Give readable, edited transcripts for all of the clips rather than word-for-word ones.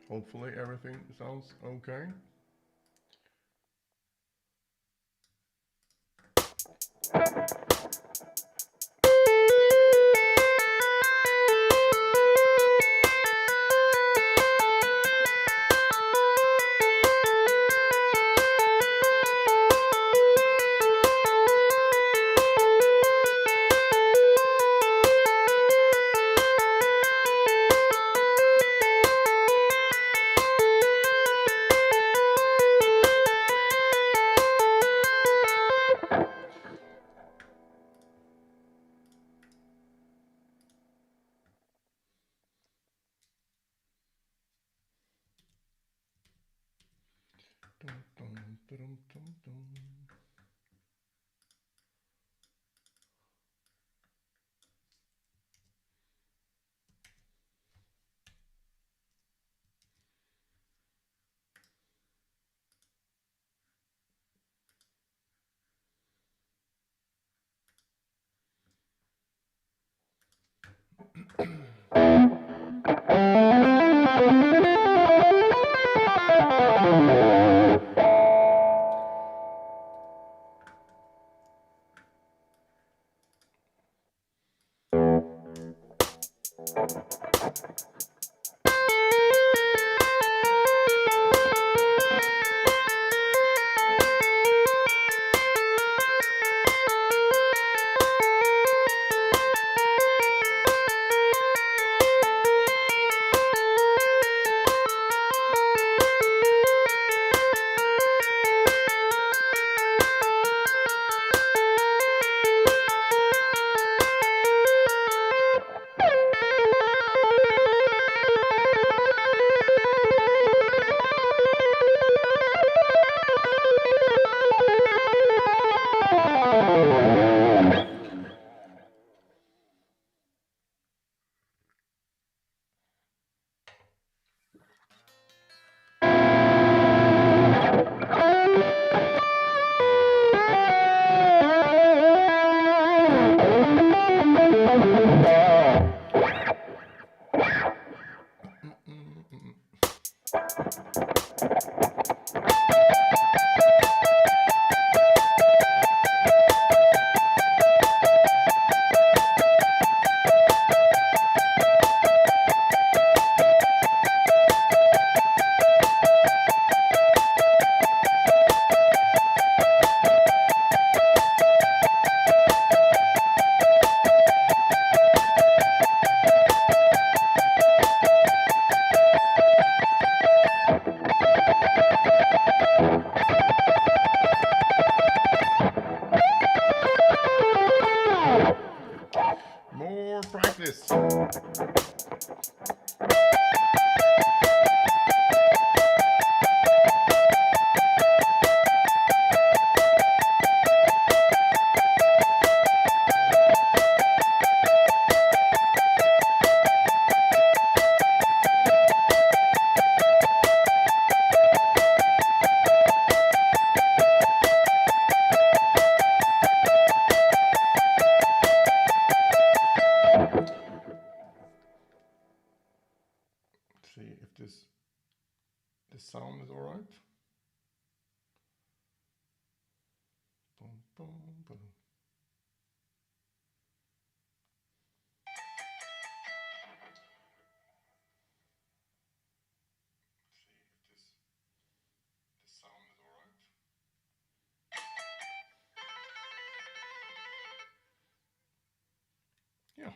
Hopefully everything sounds okay. Dum, dum, dum, dum, dum. More practice. See if this sound is all right. Boom, boom, boom. See if this sound is all right. Yeah.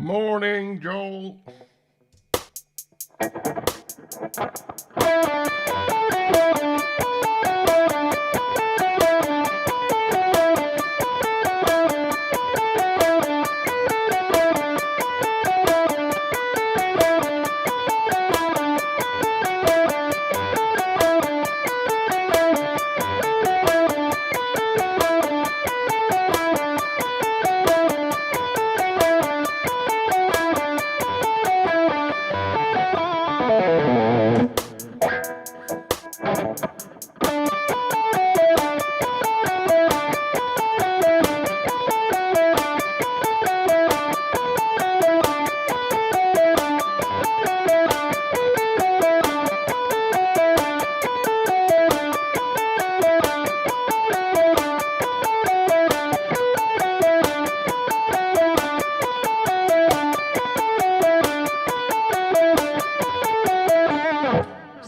Morning, Joel.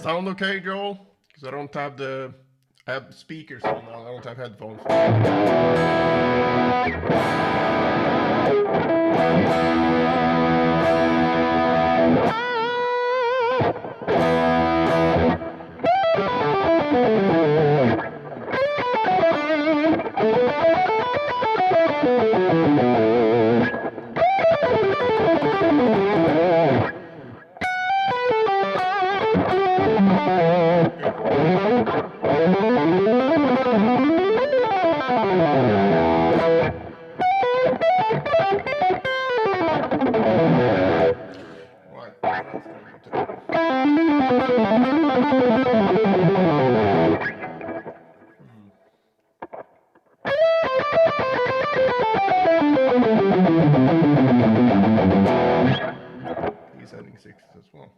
Sound okay, Joel? Because I don't have I have speakers on now. I don't have headphones. He's adding sixes as well.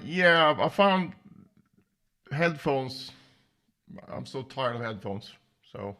Yeah, I found headphones. I'm so tired of headphones, so.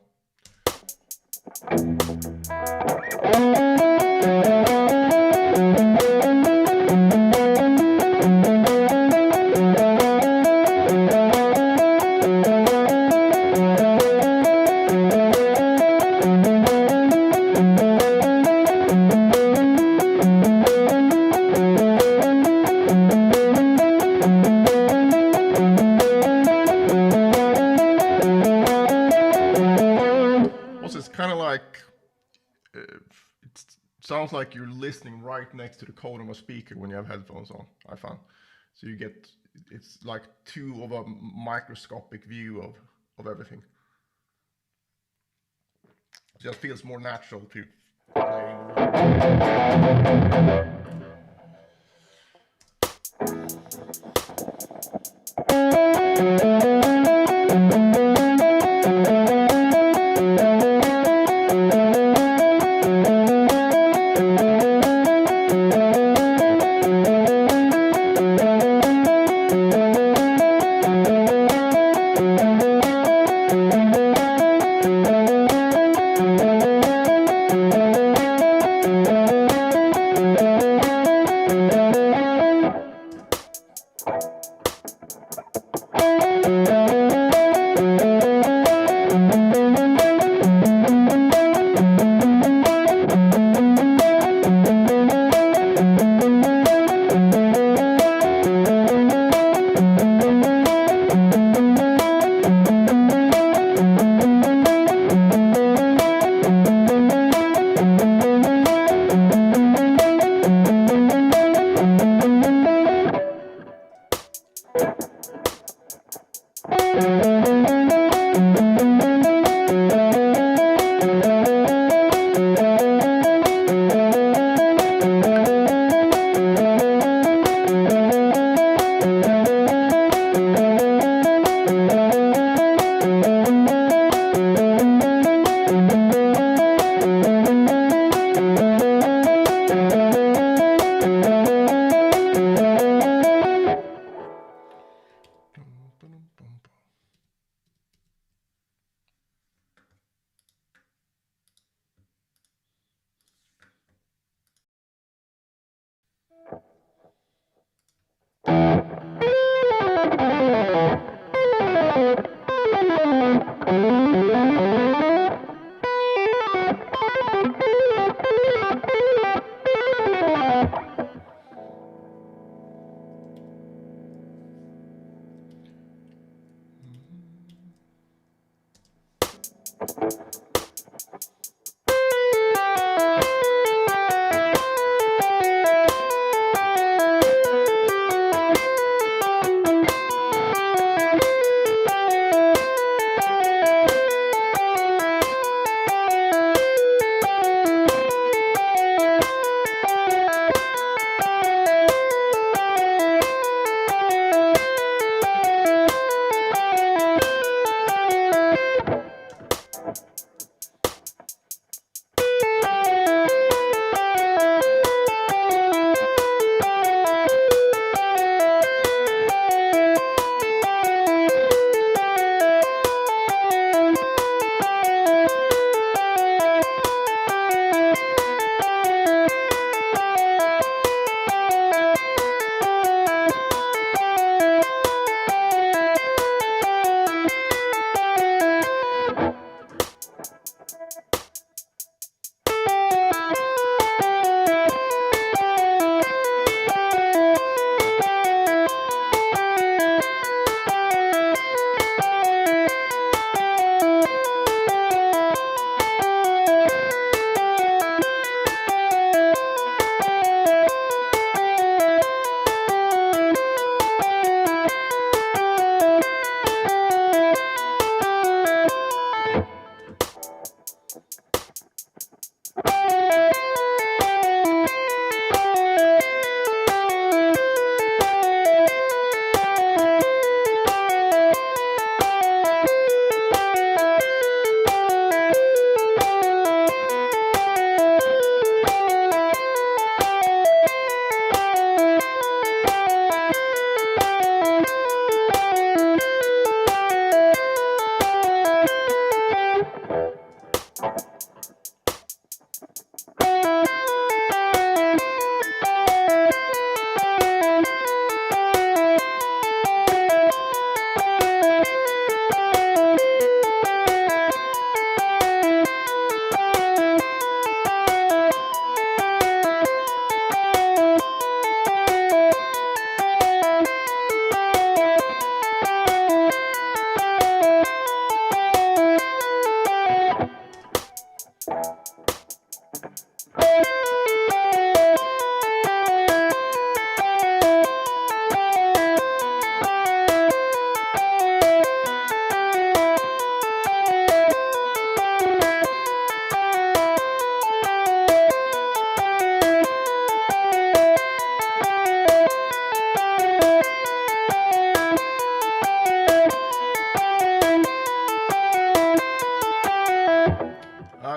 It's kind of like it sounds like you're listening right next to the code of a speaker when you have headphones on. I found, so you get, it's like too of a microscopic view of everything. It just feels more natural to play.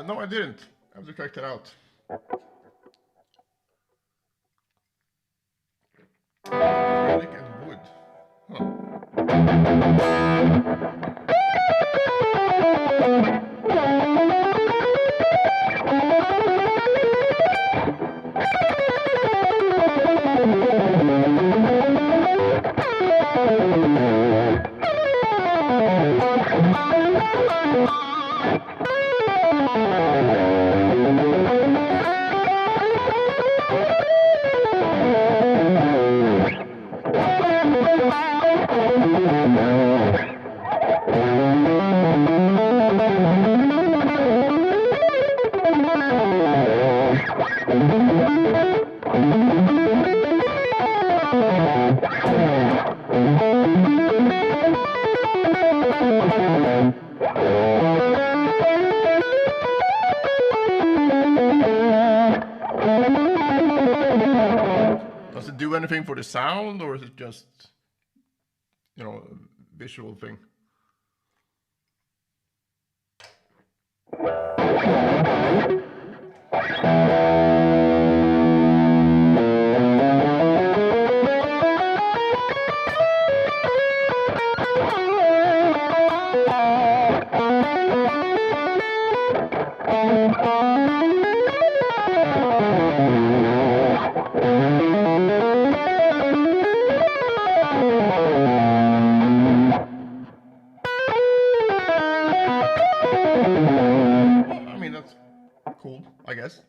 No, I didn't. I have to check that out. Acrylic and wood. Does it do anything for the sound, or is it just, you know, a visual thing? I mean, that's cool, I guess.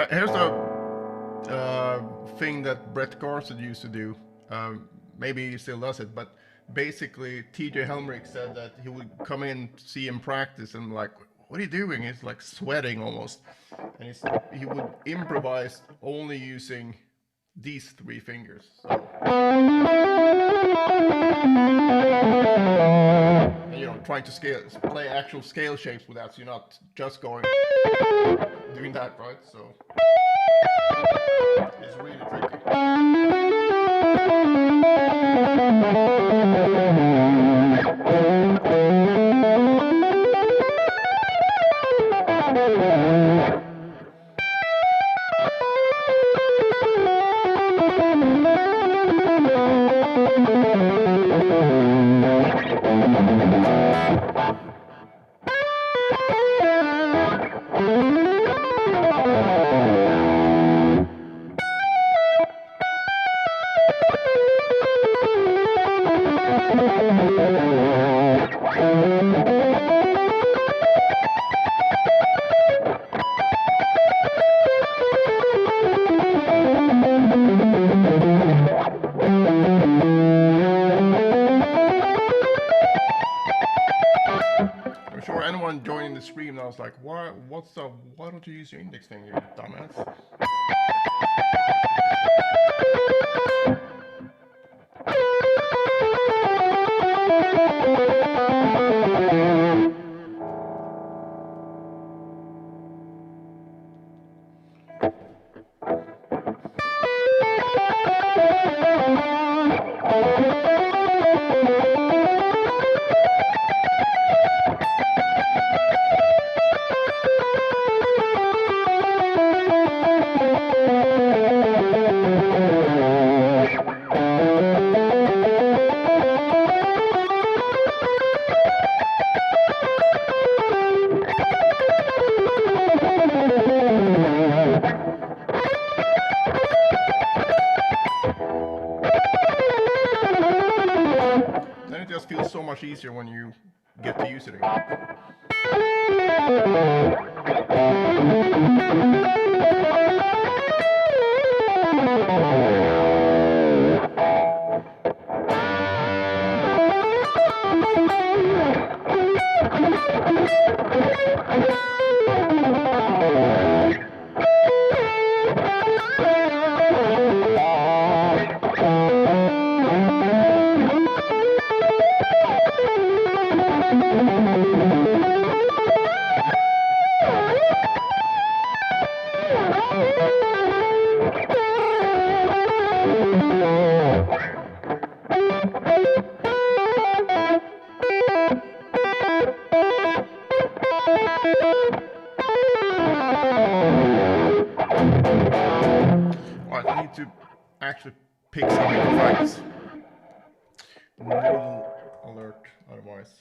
Here's a thing that Brett Garsed used to do. Maybe he still does it, but basically TJ Helmrich said that he would come in, see him practice, and like, what are you doing? He's like sweating almost. And he would improvise only using these three fingers. So. And, you know, trying to play actual scale shapes with that, so you're not just doing that, right? So it's really tricky. I'm sure anyone joining the stream now is like, why don't you use your index finger, you dumbass? Then it just feels so much easier when you get to use it again. to actually pick something to practice. Noodle alert otherwise.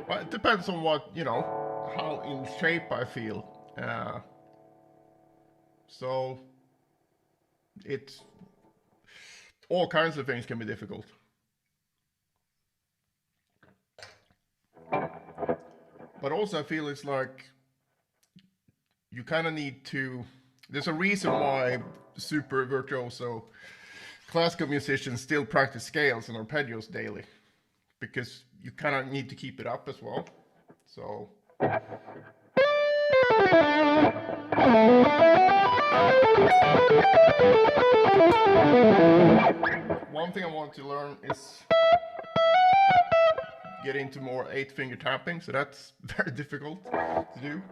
Well, it depends on what, you know, how in shape I feel. So it's all kinds of things can be difficult. But also I feel it's like you kind of need to, there's a reason why super virtuoso classical musicians still practice scales and arpeggios daily, because you kind of need to keep it up as well. So one thing I want to learn is get into more 8-finger tapping, so that's very difficult to do.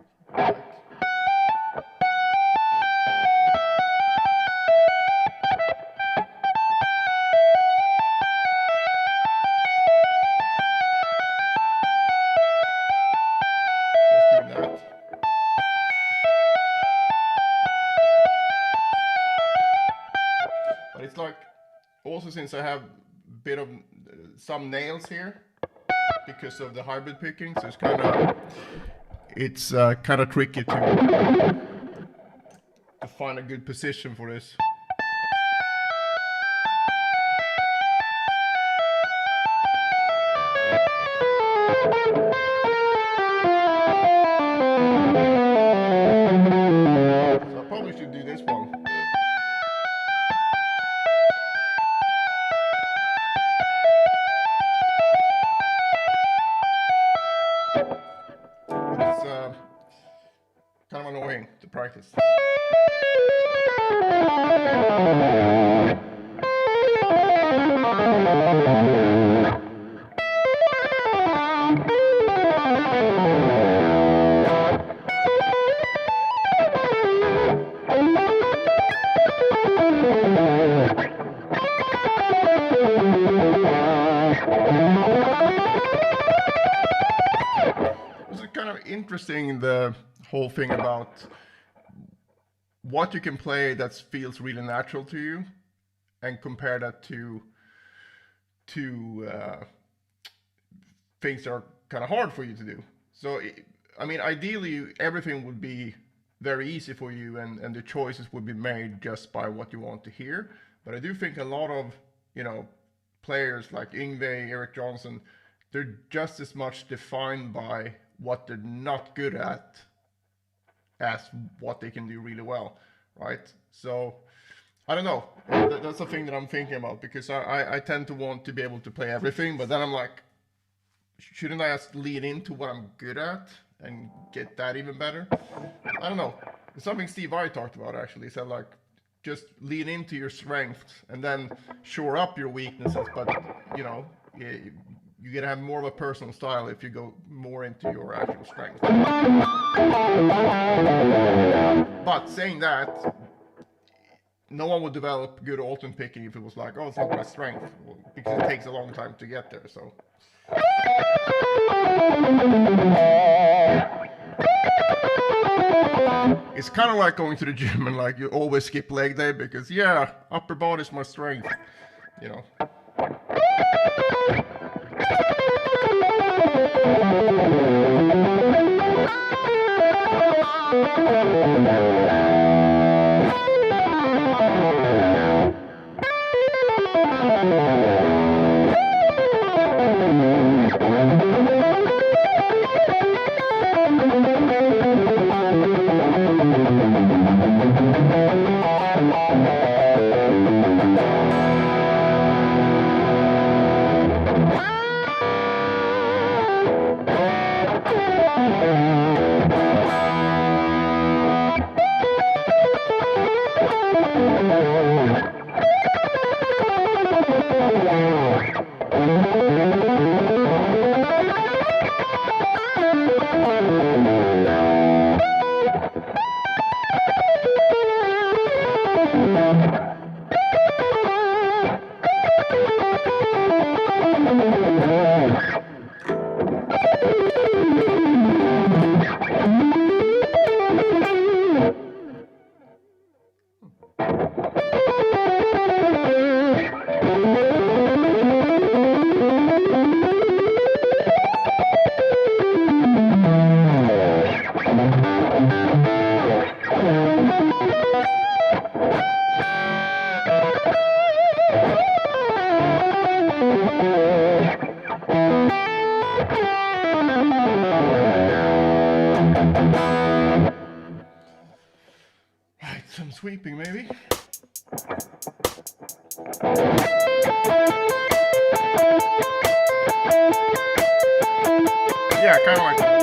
Just doing that. But it's like, also since I have a bit of some nails here, because of the hybrid picking, so it's kind of tricky to find a good position for this. So I probably should do this one. Kind of annoying to practice. It's kind of interesting, the whole thing about what you can play that feels really natural to you, and compare that to things that are kind of hard for you to do. So I mean, ideally everything would be very easy for you, and the choices would be made just by what you want to hear. But I do think a lot of, you know, players like Yngwie, Eric Johnson, they're just as much defined by what they're not good at as what they can do really well, right? So I don't know, that's the thing that I'm thinking about, because I tend to want to be able to play everything, but then I'm like, shouldn't I just lean into what I'm good at and get that even better? I don't know, it's something Steve Vai talked about actually. He said, like, just lean into your strengths and then shore up your weaknesses, but you know, you're gonna have more of a personal style if you go more into your actual strength. But saying that, no one would develop good alternate picking if it was like, oh, it's not my strength, because it takes a long time to get there. So it's kind of like going to the gym and like you always skip leg day because, yeah, upper body is my strength, you know. Right, some sweeping maybe. Yeah, kind of like that.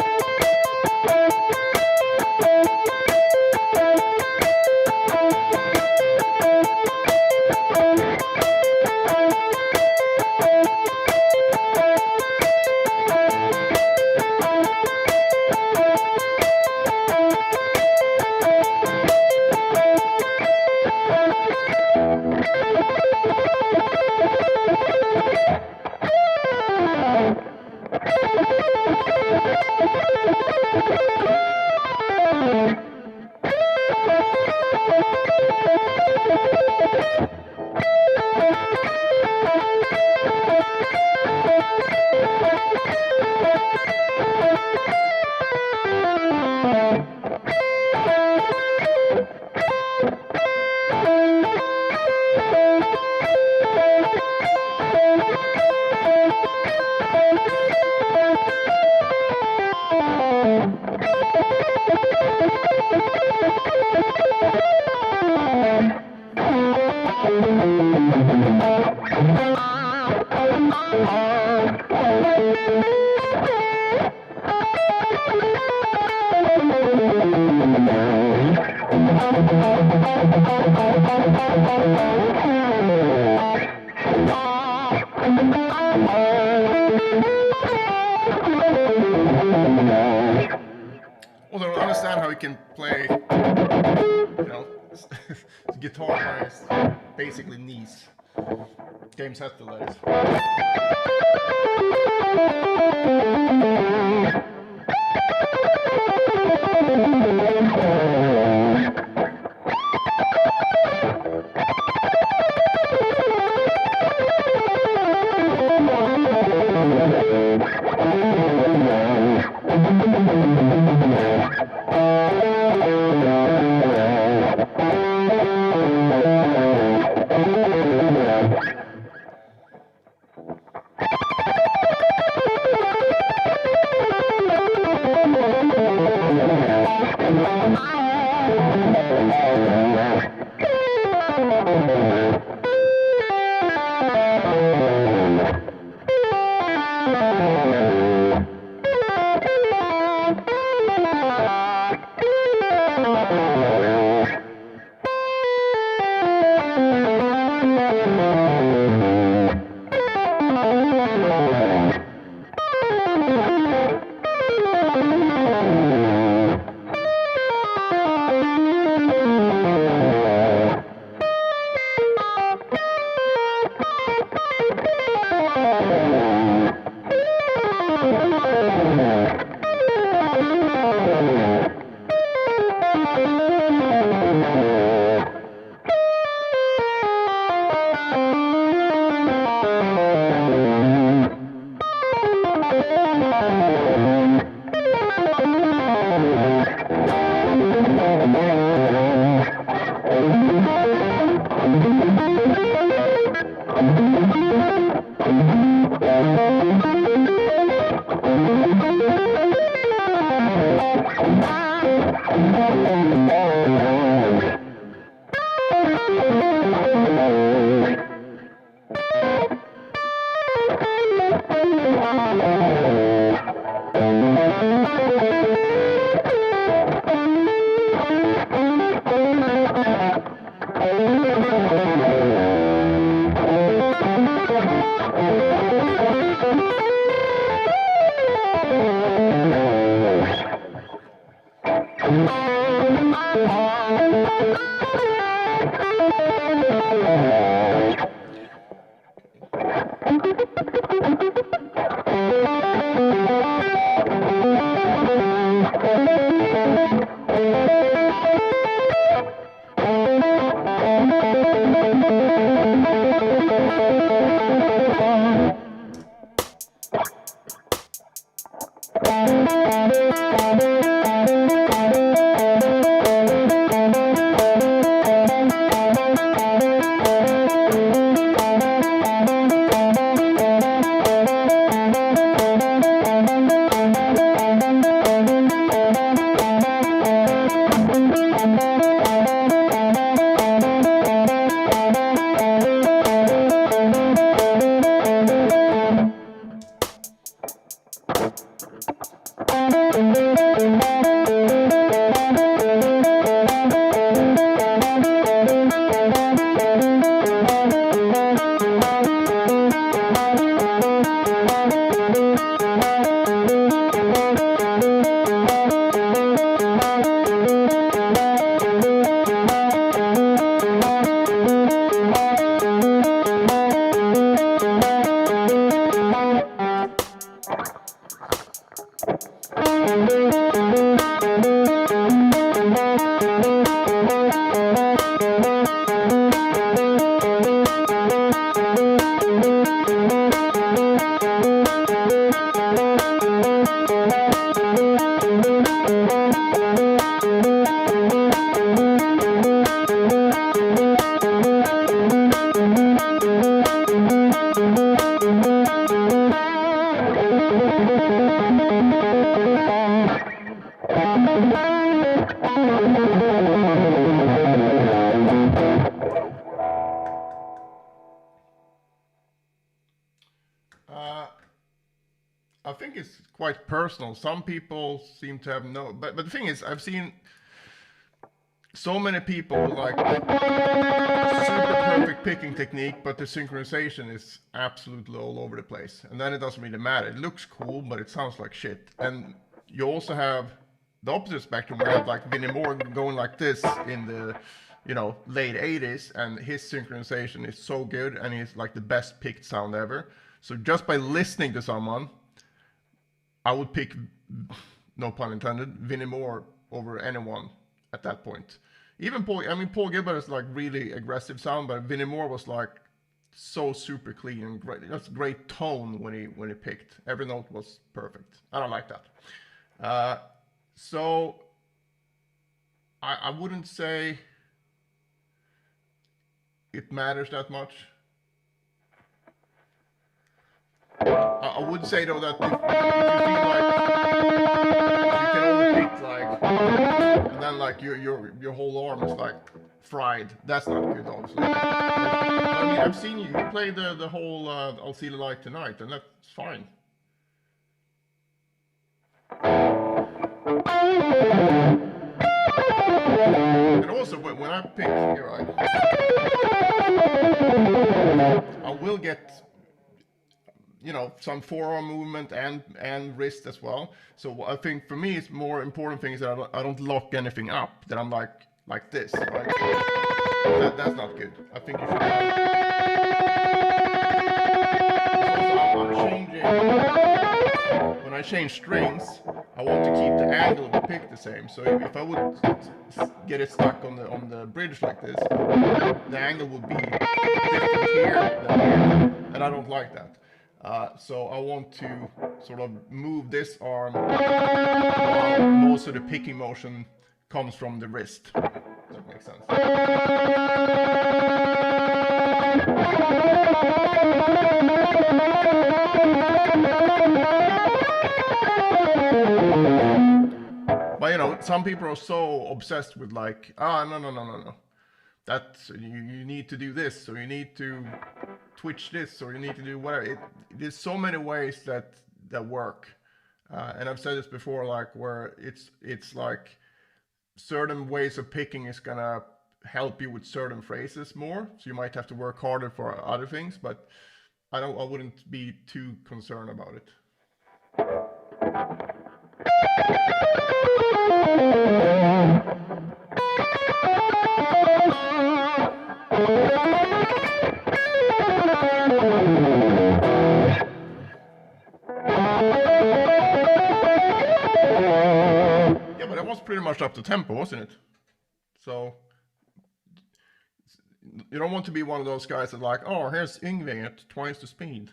Also, I don't understand how you can play, guitar players basically knees. Games have to let it. I think it's quite personal. Some people seem to have no, but the thing is, I've seen so many people like super perfect picking technique, but the synchronization is absolutely all over the place, and then it doesn't really matter. It looks cool, but it sounds like shit. And you also have the opposite spectrum, where you have like Vinnie Moore going like this in the late 80s, and his synchronization is so good, and he's like the best picked sound ever. So just by listening to someone, I would pick, no pun intended, Vinnie Moore over anyone at that point. Even Paul Gilbert is like really aggressive sound, but Vinnie Moore was like so super clean and great. That's great tone when he picked. Every note was perfect. I don't like that. So I wouldn't say it matters that much. I would say though that if you feel like you can only pick like, and then like your whole arm is like fried, that's not good, obviously. I mean, I've seen you play the whole I'll See the Light Tonight, and that's fine. And also when I pick here, I will get some forearm movement and wrist as well. So I think for me, it's more important thing is that I don't lock anything up. That I'm like this. Right? That's not good. I think you should I'm changing. When I change strings, I want to keep the angle of the pick the same. So if I would get it stuck on the bridge like this, the angle would be different here than here, and I don't like that. So I want to sort of move this arm while most of the picking motion comes from the wrist. Does that make sense? But some people are so obsessed with like, no. That you need to do this, or you need to twitch this, or you need to do whatever. There's so many ways that work, and I've said this before, like where it's like certain ways of picking is gonna help you with certain phrases more, so you might have to work harder for other things, but I wouldn't be too concerned about it. much up to tempo, wasn't it? So you don't want to be one of those guys that like, oh, here's Yngwie at twice the speed.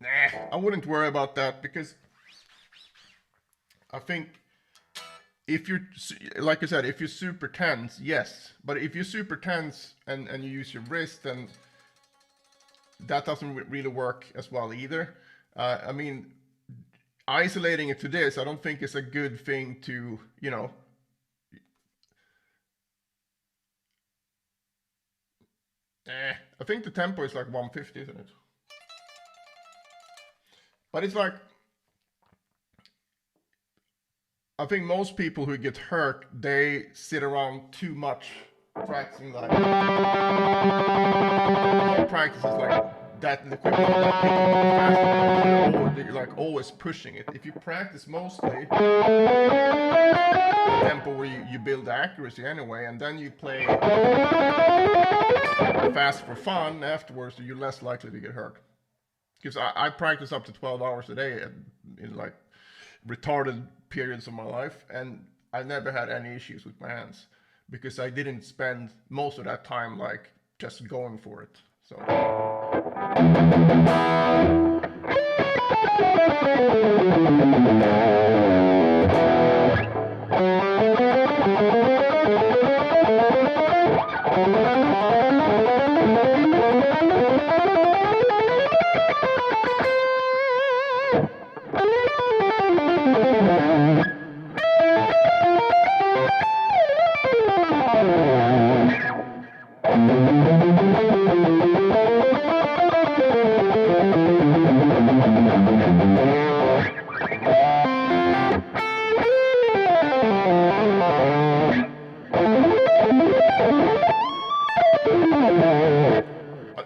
Nah, I wouldn't worry about that, because I think if you're, like I said, if you're super tense, yes. But if you're super tense and you use your wrist, then that doesn't really work as well either. I mean, isolating it to this, I don't think is a good thing to, you know. I think the tempo is like 150, isn't it? But it's like, I think most people who get hurt, they sit around too much practicing, like the whole practice is like that, the equipment is like picking up faster, you're like always pushing it. If you practice mostly the tempo where you build accuracy anyway, and then you play fast for fun afterwards, you're less likely to get hurt. Because I practice up to 12 hours a day in like retarded periods of my life, and I never had any issues with my hands because I didn't spend most of that time like just going for it. So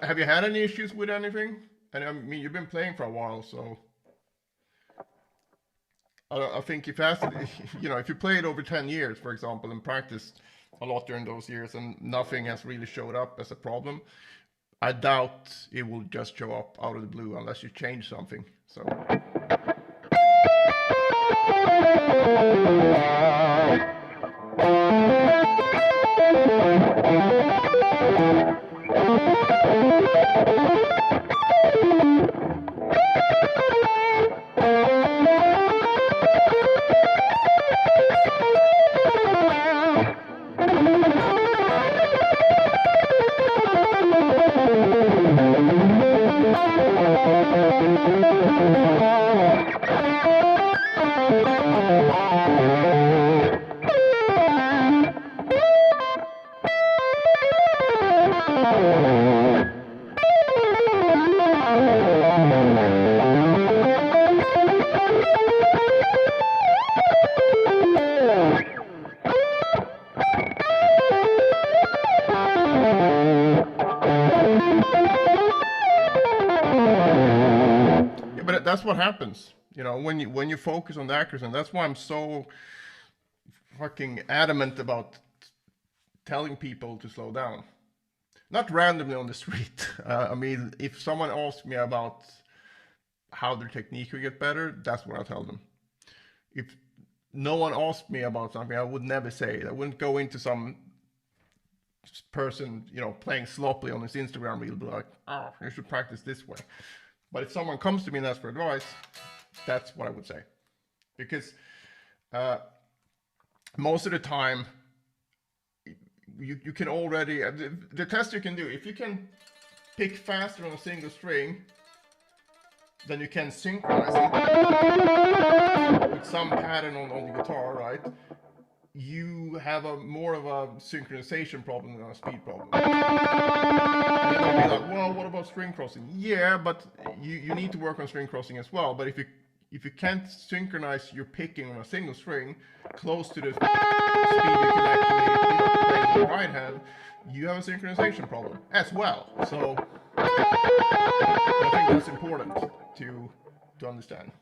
have you had any issues with anything? And I mean, you've been playing for a while, so I think if you know, if you played over 10 years, for example, and practiced a lot during those years, and nothing has really showed up as a problem, I doubt it will just show up out of the blue unless you change something. So. That's what happens, you know, when you focus on the accuracy, and that's why I'm so fucking adamant about telling people to slow down. Not randomly on the street. I mean, if someone asks me about how their technique will get better, that's what I tell them. If no one asked me about something, I would never say it. I wouldn't go into some person, you know, playing sloppily on his Instagram reel, be like, oh, you should practice this way. But if someone comes to me and asks for advice, that's what I would say. Because most of the time, you can already, the test you can do, if you can pick faster on a single string, then you can synchronize it with some pattern on the guitar, right? You have more of a synchronization problem than a speed problem. And you're gonna be like, well, what about string crossing? Yeah, but you need to work on string crossing as well. But if you can't synchronize your picking on a single string close to the speed you can actually, you know, play with the right hand, you have a synchronization problem as well. So I think that's important to understand.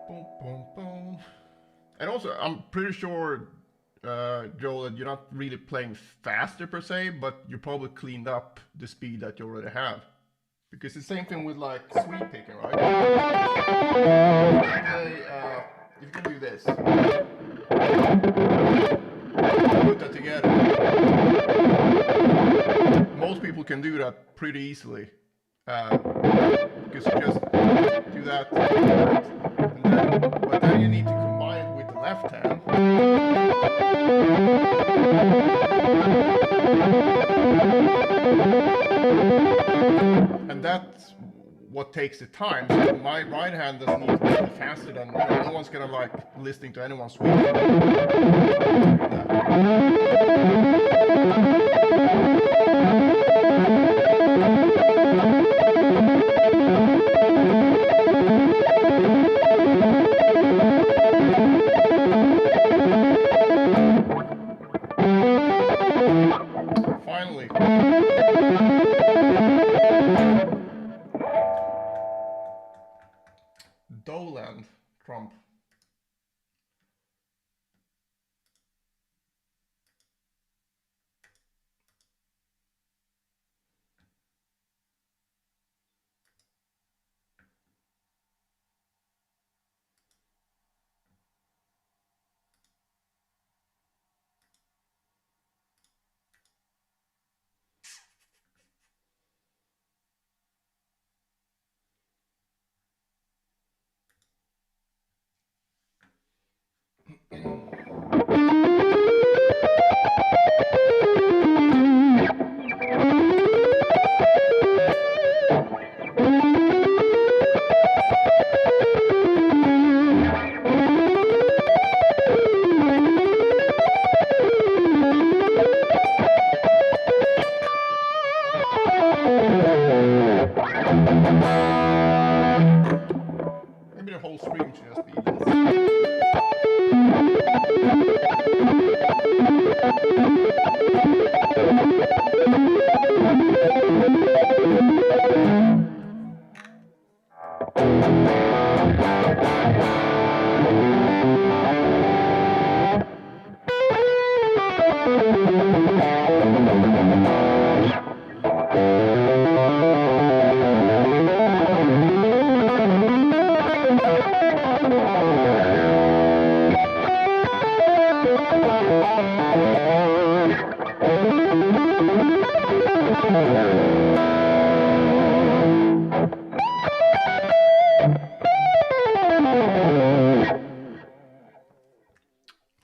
Boom, boom, boom. And also, I'm pretty sure, Joel, that you're not really playing faster per se, but you probably cleaned up the speed that you already have. Because it's the same thing with like sweep picking, right? If you can do this, put that together. Most people can do that pretty easily. Because you just do that, and then, but then you need to combine it with the left hand. And that's what takes the time. So my right hand doesn't need to be faster than, no one's gonna like listening to anyone sweep. Finally. Doland Trump. Maybe the whole stream should just be this.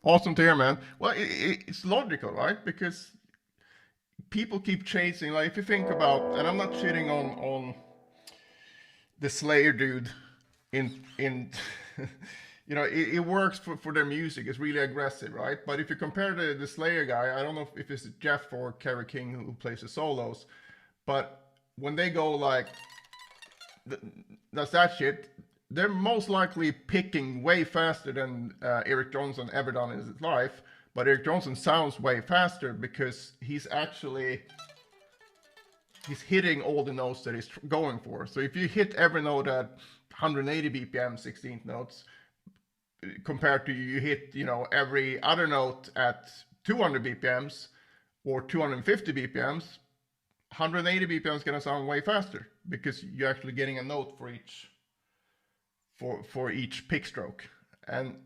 Awesome to hear, man. Well, it's logical, right? Because people keep chasing. Like, if you think about, and I'm not shitting on the Slayer dude in you know, it works for their music. It's really aggressive, right? But if you compare the Slayer guy, I don't know if it's Jeff or Kerry King who plays the solos, but when they go like, that's that shit, they're most likely picking way faster than Eric Johnson ever done in his life. But Eric Johnson sounds way faster because he's hitting all the notes that he's going for. So if you hit every note at 180 BPM, 16th notes, compared to you hit, you know, every other note at 200 BPMs or 250 BPMs, 180 BPM is going to sound way faster because you're actually getting a note for each pick stroke. And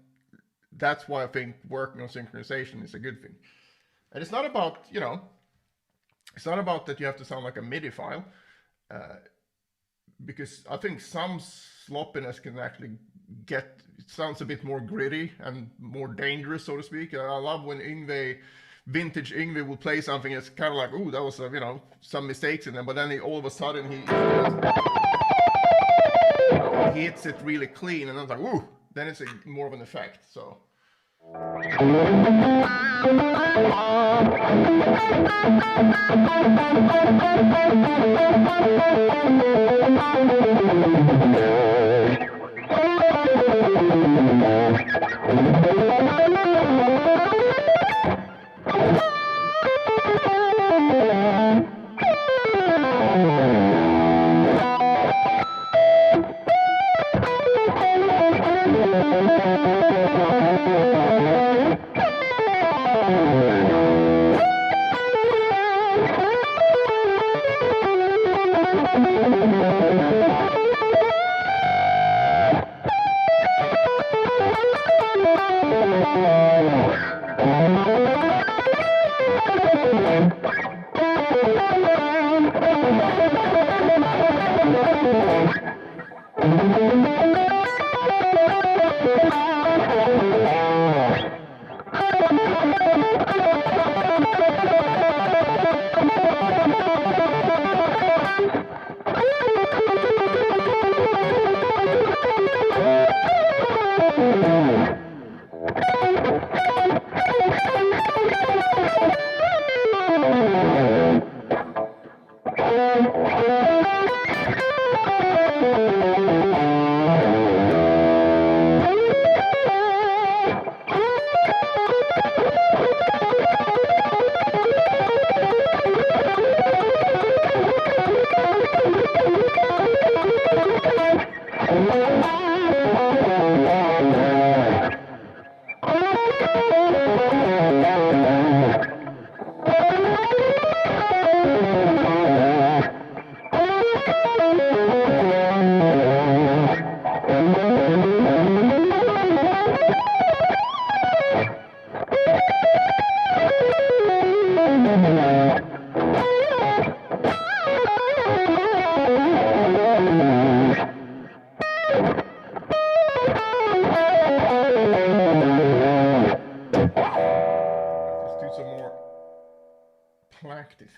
that's why I think working on synchronization is a good thing. And it's not about, it's not about that you have to sound like a MIDI file, because I think some sloppiness can actually it sounds a bit more gritty and more dangerous, so to speak. I love when vintage Yngwie will play something, it's kind of like, ooh, that was, some mistakes in there, but then all of a sudden he hits it really clean, and I was like, ooh, then it's more of an effect, so. Practice.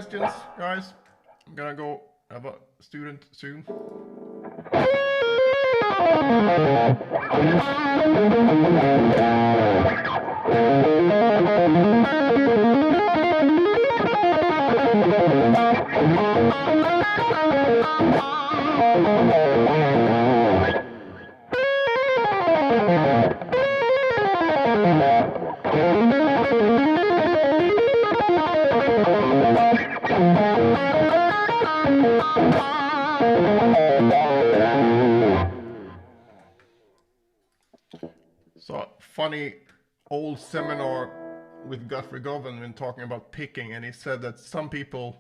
questions, guys? I'm gonna go have a student soon. So funny old seminar with Guthrie Govan when talking about picking, and he said that some people,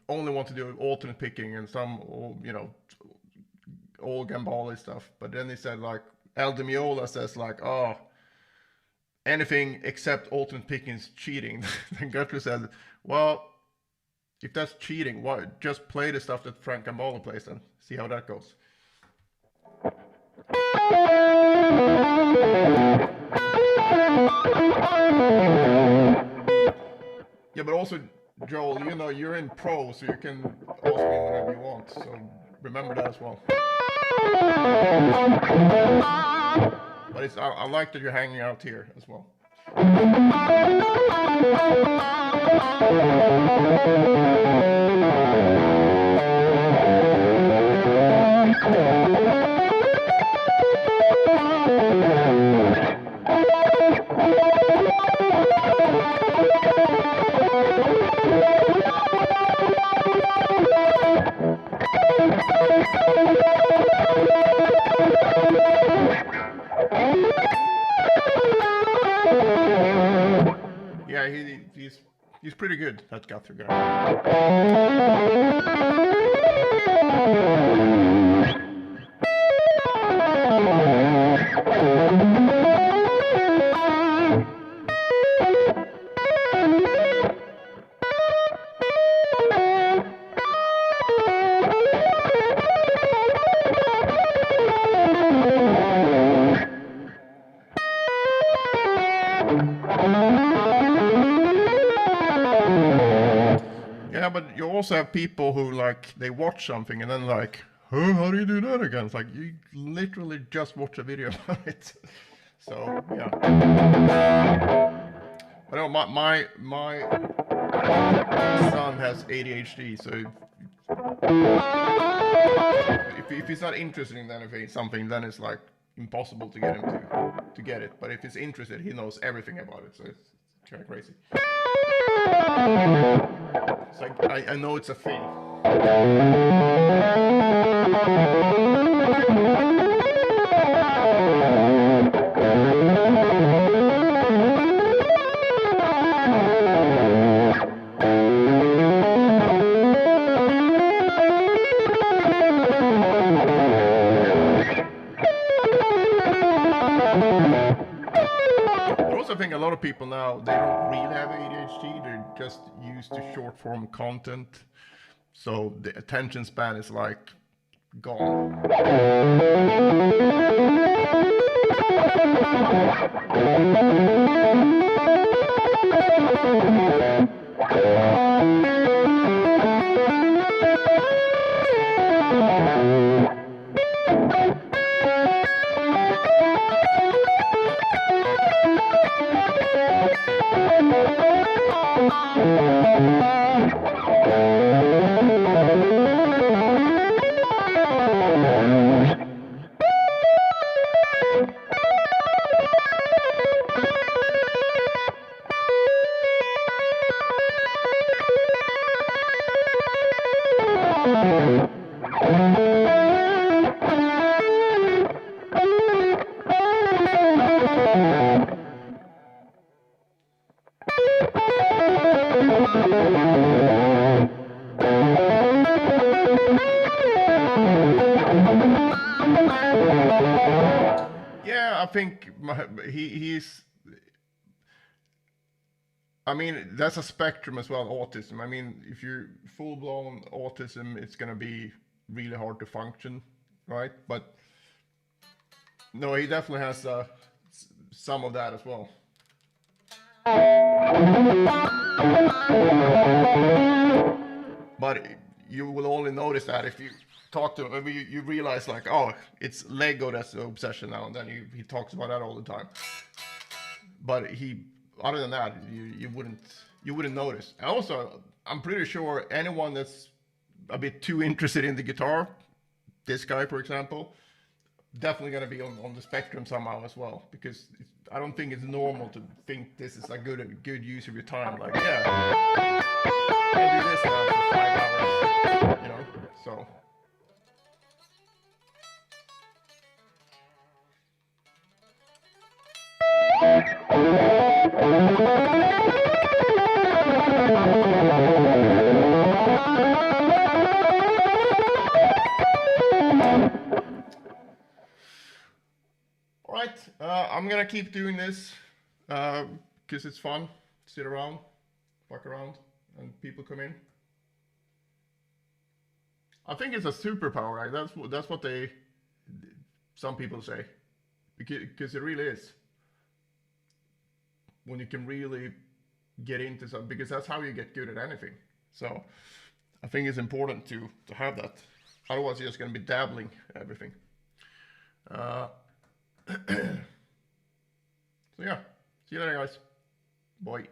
only want to do alternate picking, and some, all Gambale stuff. But then he said like Al Di Meola says like, oh, anything except alternate picking is cheating. Then Guthrie said, well, if that's cheating, why just play the stuff that Frank Gambale plays and see how that goes. Yeah, but also, Joel, you're in pro, so you can ask me whatever you want. So remember that as well. But I like that you're hanging out here as well. Yeah, he's pretty good, that Guthrie guy. Yeah, but you also have people who like they watch something and then like, huh, how do you do that again? It's like you literally just watch a video about it. So yeah. But no, my son has ADHD, so if he's not interested in anything, something, then it's like impossible to get him to get it. But if he's interested, he knows everything about it, so it's kind of crazy. It's like I know it's a thing. I think a lot of people now, they don't really have ADHD, they're just used to short form content, so the attention span is like gone. Yeah, I think he's. I mean, that's a spectrum as well, autism. I mean, if you're full-blown autism, it's gonna be really hard to function, right? But no, he definitely has some of that as well. But you will only notice that if you talk to him. Maybe you realize like, oh, it's Lego that's the obsession now, and then he talks about that all the time. But other than that, you wouldn't notice. And also, I'm pretty sure anyone that's a bit too interested in the guitar, this guy for example, definitely going to be on the spectrum somehow as well, because I don't think it's normal to think this is a good use of your time. Like, yeah, I do this now for 5 hours, So all right, I'm gonna keep doing this because it's fun. Sit around, fuck around, and people come in. I think it's a superpower, right? That's what some people say, because it really is. When you can really get into something, because that's how you get good at anything. So I think it's important to have that. Otherwise, you're just gonna be dabbling everything. Uh, so yeah, see you later, guys. Bye.